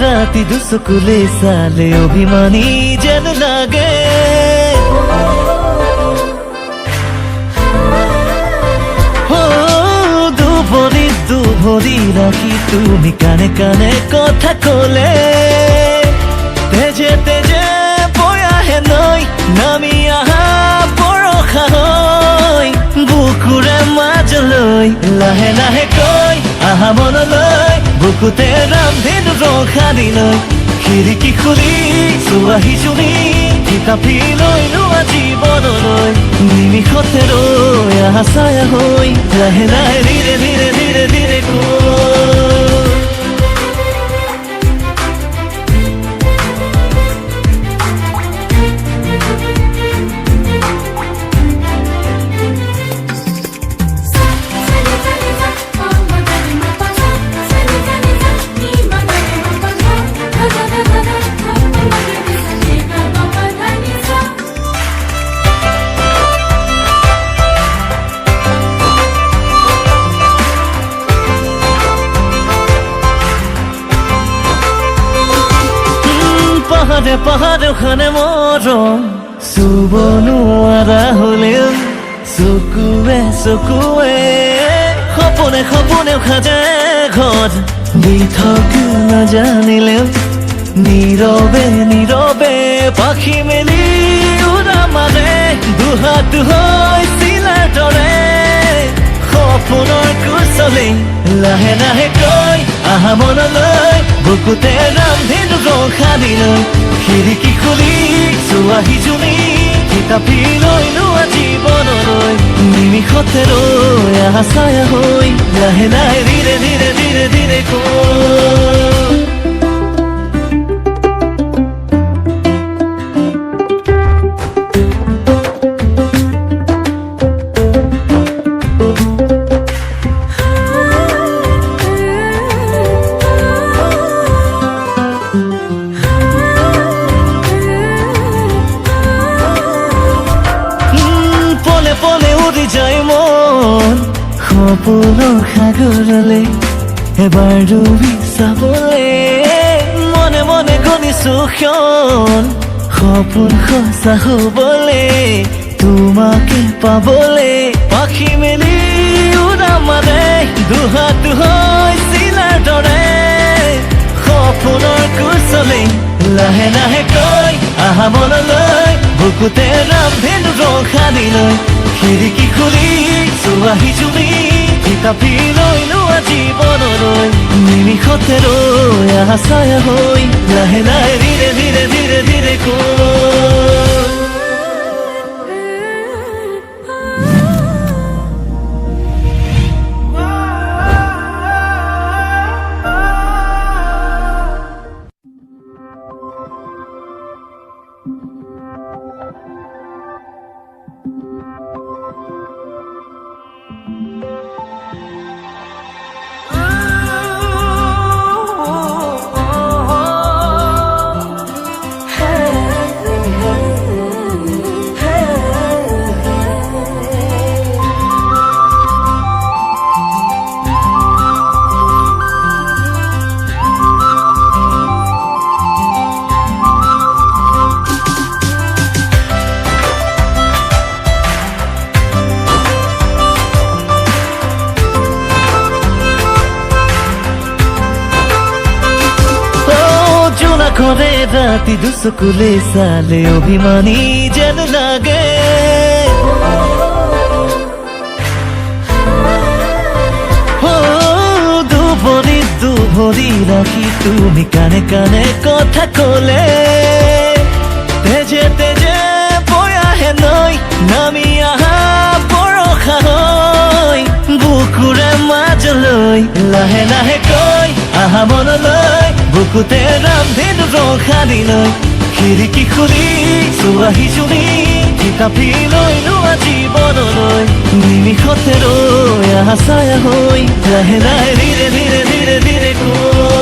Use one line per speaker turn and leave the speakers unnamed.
ৰাতি দুচকুলে চালে অভিমানী যেন লাগে দুভৰি ৰাখি তুমি কানে কানে কথা কলে তেজে তেজে বৈ আহে নৈ নামি আহা বৰষা হৈ বুকুৰে মাজলৈ লাহে লাহে কৈ আহা মনলৈ বুকুতে ৰামধেনু ৰখা দিলৈ খিৰিকী খুলি চোৱাহি শুনি কিতাপি লৈ লোৱা জীৱনলৈ নিমিষতে ৰৈ আহা ছায়া হৈ লাহে লাহে ধীৰে ধীৰে ধীৰে ধীৰে পাহাড়ে পাহাড়ে ওখানে মরম চুব নোৱাৰা হলেও চকুৱে চকুৱে সপোনে সপোনে সাজে ঘৰ দি থকা নাজানিলেও নীৰৱে নীৰৱে পাখি মেলি উৰা মাৰে দুহাত হৈ চিলাৰ দৰে সপোনৰ কুচলে লাহে লাহে কৈ আহা মনলৈ বুকুতে ৰামধেনু ৰখা দিলৈ খিৰিকী খুলি চোৱাহি শুনি কিতাপি লৈ লোৱা জীৱনলৈ নিমিষতে ৰৈ আহা ছায়া হৈ লাহে লাহে ধীৰে ধীৰে ধীৰে ধীৰে যায় মন সপোনৰ সাগৰলে এবাৰ ডুবি চাবলে মনে মনে গণিছো ক্ষণ সপোন সঁচা হবলে তোমাকে পাবলে পাখি মেলি উৰা মাৰে দুহাত হৈ চিলাৰ দৰে সপোনৰ কুচলে লাহে লাহে কৈ আহা মনলৈ বুকুতে ৰামধেনু ৰখা দিলৈ খিৰিকী খুলি চোৱাহি শুনি কিতাপি লৈ লোৱা জীৱনলৈ নিমিষতে ৰৈ আহা ছায়া হৈ লাহে লাহে ধীৰে ধীৰে ধীৰে ধীৰে করে রাতি দুচকুলে চালে অভিমানী যেন লাগে দুভৰি ৰাখি তুমি কানে কানে কথা কলে তেজে তেজে বৈ আহে নৈ নামি আহা বৰষা হৈ বুকুৰে মাজলৈ লাহে লাহে কৈ আহা মনলৈ বুকুতে ৰামধেনু ৰখা দিলৈ খিৰিকী খুলি চোৱাহি শুনি কিতাপি লৈ লোৱা জীৱনলৈ নিমিষতে ৰৈ আহা ছায়া হৈ লাহে লাহে ধীৰে ধীৰে ধীৰে ধীৰে